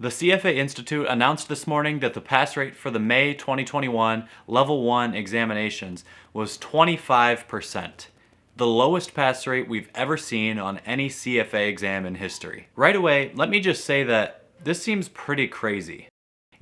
The CFA Institute announced this morning that the pass rate for the May 2021 Level 1 examinations was 25%, the lowest pass rate we've ever seen on any CFA exam in history. Right away, let me just say that this seems pretty crazy.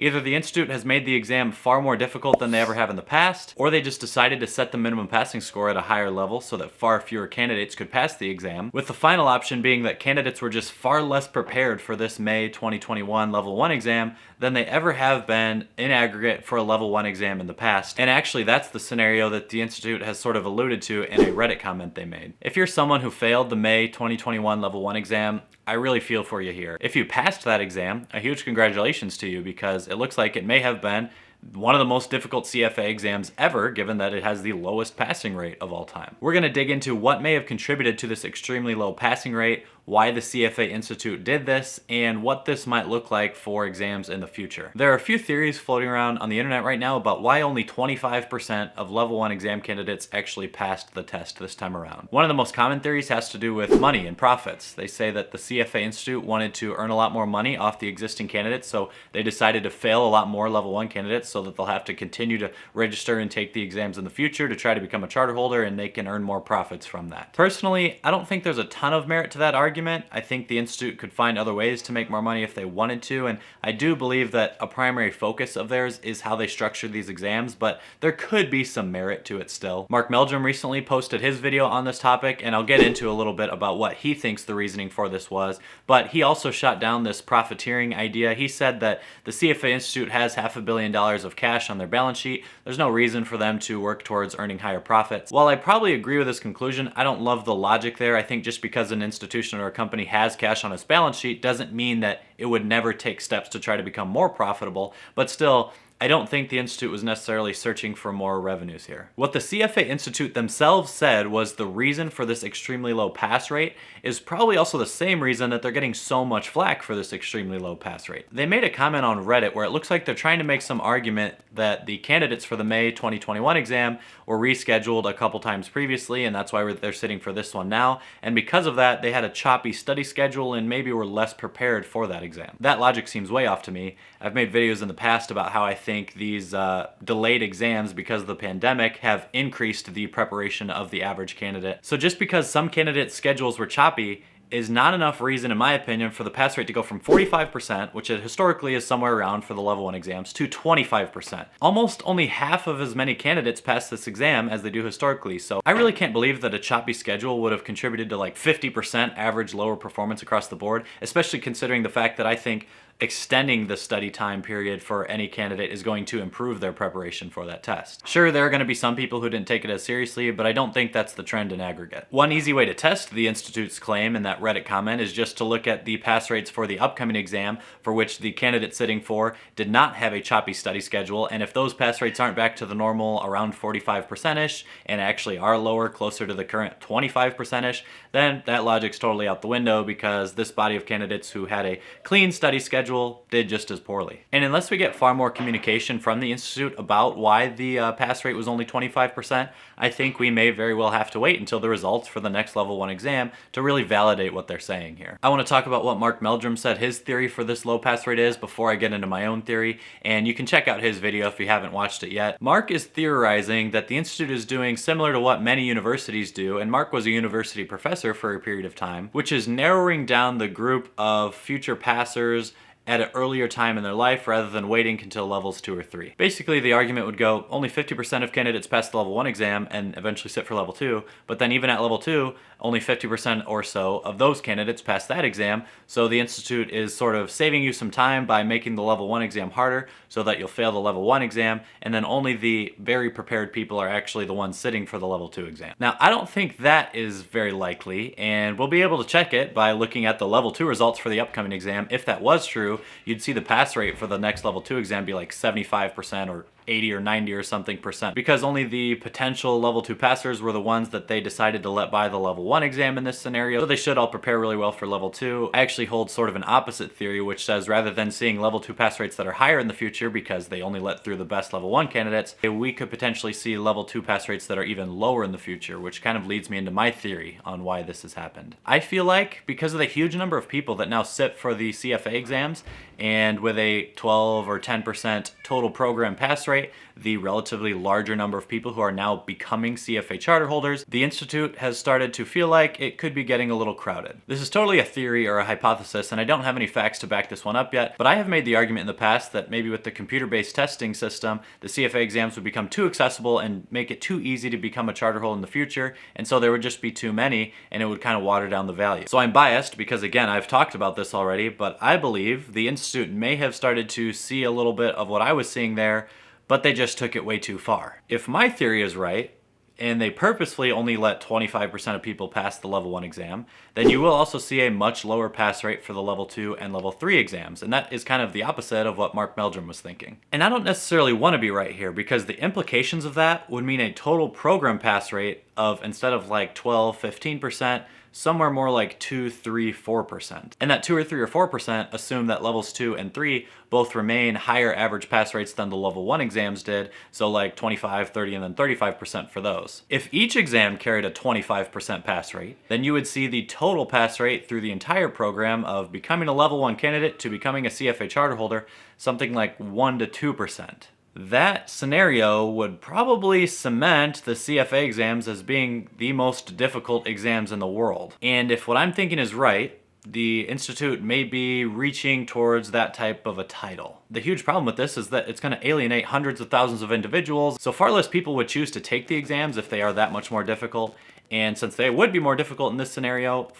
Either the Institute has made the exam far more difficult than they ever have in the past, or they just decided to set the minimum passing score at a higher level so that far fewer candidates could pass the exam, with the final option being that candidates were just far less prepared for this May 2021 Level 1 exam than they ever have been in aggregate for a Level 1 exam in the past. And actually, that's the scenario that the Institute has sort of alluded to in a Reddit comment they made. If you're someone who failed the May 2021 Level 1 exam, I really feel for you here. If you passed that exam, a huge congratulations to you, because it looks like it may have been one of the most difficult CFA exams ever, given that it has the lowest passing rate of all time. We're going to dig into what may have contributed to this extremely low passing rate, why the CFA Institute did this, and what this might look like for exams in the future. There are a few theories floating around on the internet right now about why only 25% of Level 1 exam candidates actually passed the test this time around. One of the most common theories has to do with money and profits. They say that the CFA Institute wanted to earn a lot more money off the existing candidates, so they decided to fail a lot more Level 1 candidates so that they'll have to continue to register and take the exams in the future to try to become a charter holder, and they can earn more profits from that. Personally, I don't think there's a ton of merit to that argument. I think the Institute could find other ways to make more money if they wanted to, and I do believe that a primary focus of theirs is how they structure these exams, but there could be some merit to it still. Mark Meldrum recently posted his video on this topic, and I'll get into a little bit about what he thinks the reasoning for this was, but he also shot down this profiteering idea. He said that the CFA Institute has $500 million of cash on their balance sheet. There's no reason for them to work towards earning higher profits. While I probably agree with this conclusion, I don't love the logic there. I think just because an institution or a company has cash on its balance sheet doesn't mean that it would never take steps to try to become more profitable, but still, I don't think the Institute was necessarily searching for more revenues here. What the CFA Institute themselves said was the reason for this extremely low pass rate is probably also the same reason that they're getting so much flack for this extremely low pass rate. They made a comment on Reddit where it looks like they're trying to make some argument that the candidates for the May 2021 exam were rescheduled a couple times previously, and that's why they're sitting for this one now, and because of that, they had a choppy study schedule and maybe were less prepared for that exam. That logic seems way off to me. I've made videos in the past about how I think these delayed exams because of the pandemic have increased the preparation of the average candidate. So just because some candidates' schedules were choppy is not enough reason, in my opinion, for the pass rate to go from 45%, which it historically is somewhere around for the Level 1 exams, to 25%. Almost only half of as many candidates pass this exam as they do historically, so I really can't believe that a choppy schedule would have contributed to like 50% average lower performance across the board, especially considering the fact that I think extending the study time period for any candidate is going to improve their preparation for that test. Sure, there are going to be some people who didn't take it as seriously, but I don't think that's the trend in aggregate. One easy way to test the Institute's claim in that Reddit comment is just to look at the pass rates for the upcoming exam for which the candidate sitting for did not have a choppy study schedule, and if those pass rates aren't back to the normal around 45%-ish and actually are lower, closer to the current 25%-ish, then that logic's totally out the window, because this body of candidates who had a clean study schedule did just as poorly. And unless we get far more communication from the Institute about why the pass rate was only 25%, I think we may very well have to wait until the results for the next Level 1 exam to really validate what they're saying here. I want to talk about what Mark Meldrum said his theory for this low pass rate is before I get into my own theory, and you can check out his video if you haven't watched it yet. Mark is theorizing that the Institute is doing similar to what many universities do, and Mark was a university professor for a period of time, which is narrowing down the group of future passers at an earlier time in their life rather than waiting until levels 2 or 3. Basically, the argument would go, only 50% of candidates pass the Level 1 exam and eventually sit for Level 2, but then even at Level 2, only 50% or so of those candidates pass that exam, so the Institute is sort of saving you some time by making the Level 1 exam harder so that you'll fail the Level 1 exam, and then only the very prepared people are actually the ones sitting for the Level 2 exam. Now, I don't think that is very likely, and we'll be able to check it by looking at the Level 2 results for the upcoming exam. If that was true, you'd see the pass rate for the next Level 2 exam be like 75% or 80 or 90 or something percent, because only the potential Level 2 passers were the ones that they decided to let by the Level 1 exam in this scenario, so they should all prepare really well for Level 2. I actually hold sort of an opposite theory, which says rather than seeing Level 2 pass rates that are higher in the future because they only let through the best Level 1 candidates, we could potentially see Level 2 pass rates that are even lower in the future, which kind of leads me into my theory on why this has happened. I feel like because of the huge number of people that now sit for the CFA exams, And with a 12 or 10% total program pass rate, the relatively larger number of people who are now becoming CFA charter holders, the Institute has started to feel like it could be getting a little crowded. This is totally a theory or a hypothesis, and I don't have any facts to back this one up yet, but I have made the argument in the past that maybe with the computer-based testing system, the CFA exams would become too accessible and make it too easy to become a charter holder in the future, and so there would just be too many, and it would kind of water down the value. So I'm biased because, again, I've talked about this already, but I believe the Institute may have started to see a little bit of what I was seeing there, but they just took it way too far. If my theory is right, and they purposefully only let 25% of people pass the level 1 exam, then you will also see a much lower pass rate for the level 2 and level 3 exams. And that is kind of the opposite of what Mark Meldrum was thinking. And I don't necessarily want to be right here, because the implications of that would mean a total program pass rate of, instead of like 12, 15%, somewhere more like 2, 3, 4%. And that 2 or 3 or 4% assume that levels 2 and 3 both remain higher average pass rates than the level 1 exams did, so like 25, 30, and then 35% for those. If each exam carried a 25% pass rate, then you would see the total pass rate through the entire program of becoming a level 1 candidate to becoming a CFA charter holder something like 1 to 2%. That scenario would probably cement the CFA exams as being the most difficult exams in the world. And if what I'm thinking is right, the Institute may be reaching towards that type of a title. The huge problem with this is that it's going to alienate hundreds of thousands of individuals, so far less people would choose to take the exams if they are that much more difficult. And since they would be more difficult in this scenario,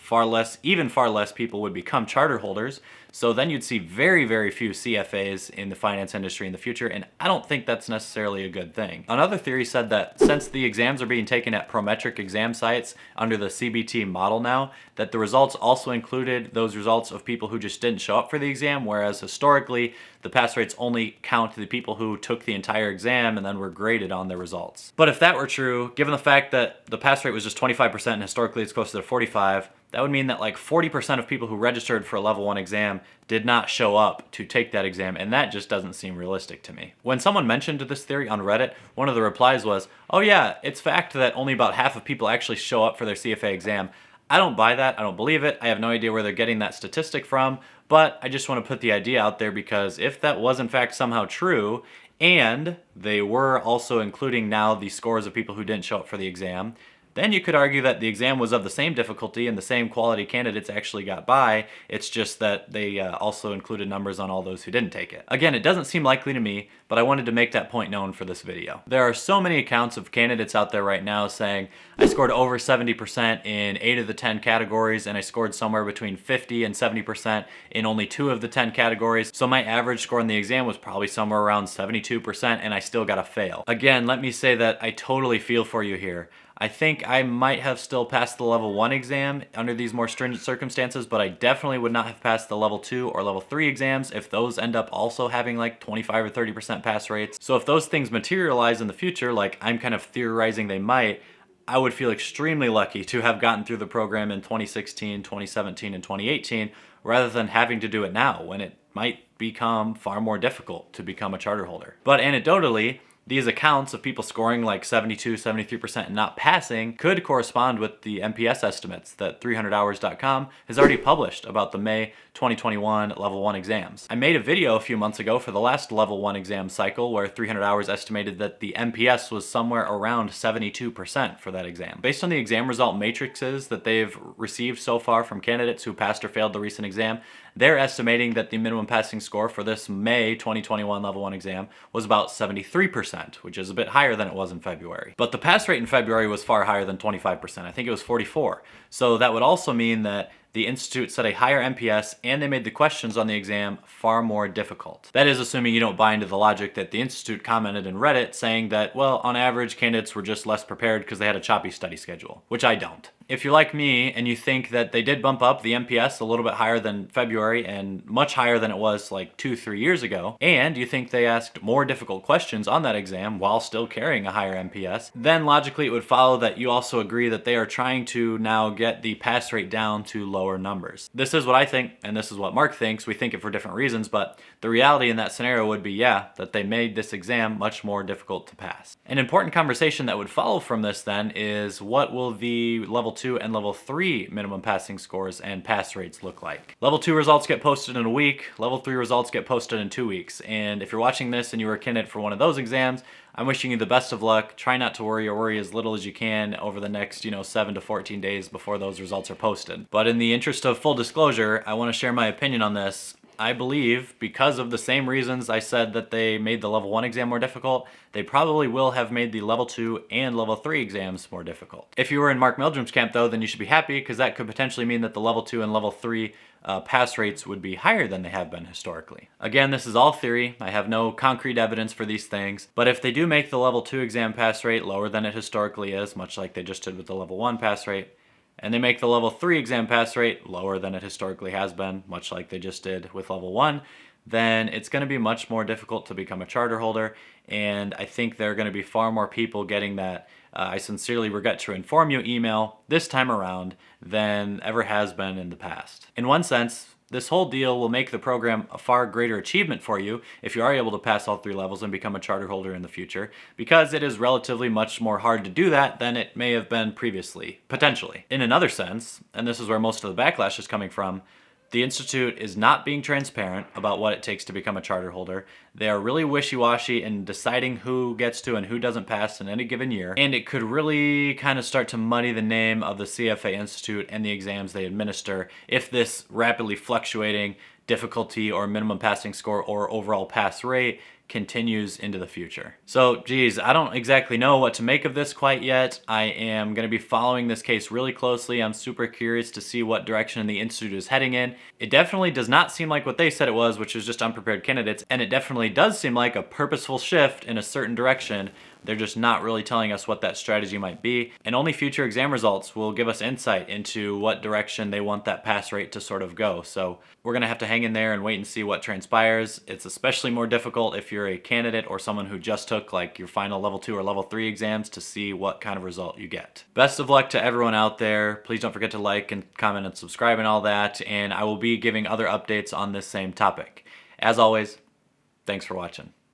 even far less people would become charter holders. So then you'd see very, very few CFAs in the finance industry in the future, and I don't think that's necessarily a good thing. Another theory said that since the exams are being taken at Prometric exam sites under the CBT model now, that the results also included those results of people who just didn't show up for the exam, whereas historically, the pass rates only count the people who took the entire exam and then were graded on their results. But if that were true, given the fact that the pass rate was just 25% and historically it's closer to 45, that would mean that like 40% of people who registered for a level 1 exam did not show up to take that exam, and that just doesn't seem realistic to me. When someone mentioned this theory on Reddit, one of the replies was, "Oh yeah, it's fact that only about half of people actually show up for their CFA exam." I don't buy that, I don't believe it, I have no idea where they're getting that statistic from, but I just want to put the idea out there because if that was in fact somehow true, and they were also including now the scores of people who didn't show up for the exam, then you could argue that the exam was of the same difficulty and the same quality candidates actually got by. It's just that they also included numbers on all those who didn't take it. Again, it doesn't seem likely to me, but I wanted to make that point known for this video. There are so many accounts of candidates out there right now saying, I scored over 70% in 8 of the 10 categories, and I scored somewhere between 50 and 70% in only 2 of the 10 categories. So my average score in the exam was probably somewhere around 72%, and I still got a fail. Again, let me say that I totally feel for you here. I think I might have still passed the level 1 exam under these more stringent circumstances, but I definitely would not have passed the level 2 or level 3 exams if those end up also having like 25 or 30% pass rates. So if those things materialize in the future, like I'm kind of theorizing they might, I would feel extremely lucky to have gotten through the program in 2016, 2017, and 2018, rather than having to do it now when it might become far more difficult to become a charter holder. But anecdotally, these accounts of people scoring like 72, 73% and not passing could correspond with the MPS estimates that 300hours.com has already published about the May 2021 level 1 exams. I made a video a few months ago for the last level 1 exam cycle where 300 Hours estimated that the MPS was somewhere around 72% for that exam. Based on the exam result matrices that they've received so far from candidates who passed or failed the recent exam, they're estimating that the minimum passing score for this May 2021 level 1 exam was about 73%, which is a bit higher than it was in February. But the pass rate in February was far higher than 25%. I think it was 44%. So that would also mean that the Institute set a higher MPS and they made the questions on the exam far more difficult. That is assuming you don't buy into the logic that the Institute commented in Reddit saying that, well, on average, candidates were just less prepared because they had a choppy study schedule, which I don't. If you're like me and you think that they did bump up the MPS a little bit higher than February and much higher than it was like 2-3 years ago, and you think they asked more difficult questions on that exam while still carrying a higher MPS, then logically it would follow that you also agree that they are trying to now get the pass rate down to lower lower numbers. This is what I think, and this is what Mark thinks. We think it for different reasons, but the reality in that scenario would be, yeah, that they made this exam much more difficult to pass. An important conversation that would follow from this then is, what will the level 2 and level 3 minimum passing scores and pass rates look like? Level 2 results get posted in a week, level 3 results get posted in 2 weeks. And if you're watching this and you were a candidate for one of those exams, I'm wishing you the best of luck. Try not to worry, or worry as little as you can over the next, 7 to 14 days before those results are posted. But in the interest of full disclosure, I want to share my opinion on this. I believe, because of the same reasons I said that they made the level 1 exam more difficult, they probably will have made the level 2 and level 3 exams more difficult. If you were in Mark Meldrum's camp though, then you should be happy, because that could potentially mean that the level 2 and level 3 pass rates would be higher than they have been historically. Again, this is all theory. I have no concrete evidence for these things, but if they do make the level 2 exam pass rate lower than it historically is, much like they just did with the level 1 pass rate, and they make the level 3 exam pass rate lower than it historically has been, much like they just did with level 1, then it's going to be much more difficult to become a charter holder, and I think there are going to be far more people getting that I sincerely regret to inform you email this time around than ever has been in the past. In one sense, this whole deal will make the program a far greater achievement for you if you are able to pass all 3 levels and become a charter holder in the future, because it is relatively much more hard to do that than it may have been previously, potentially. In another sense, and this is where most of the backlash is coming from, the Institute is not being transparent about what it takes to become a charter holder. They are really wishy-washy in deciding who gets to and who doesn't pass in any given year, and it could really kind of start to muddy the name of the CFA Institute and the exams they administer if this rapidly fluctuating difficulty or minimum passing score or overall pass rate continues into the future. So, geez, I don't exactly know what to make of this quite yet. I am going to be following this case really closely. I'm super curious to see what direction the Institute is heading in. It definitely does not seem like what they said it was, which was just unprepared candidates, and it definitely does seem like a purposeful shift in a certain direction. They're just not really telling us what that strategy might be, and only future exam results will give us insight into what direction they want that pass rate to sort of go. So we're going to have to hang in there and wait and see what transpires. It's especially more difficult if you're a candidate or someone who just took like your final level 2 or level 3 exams to see what kind of result you get. Best of luck to everyone out there. Please don't forget to like and comment and subscribe and all that, and I will be giving other updates on this same topic. As always, thanks for watching.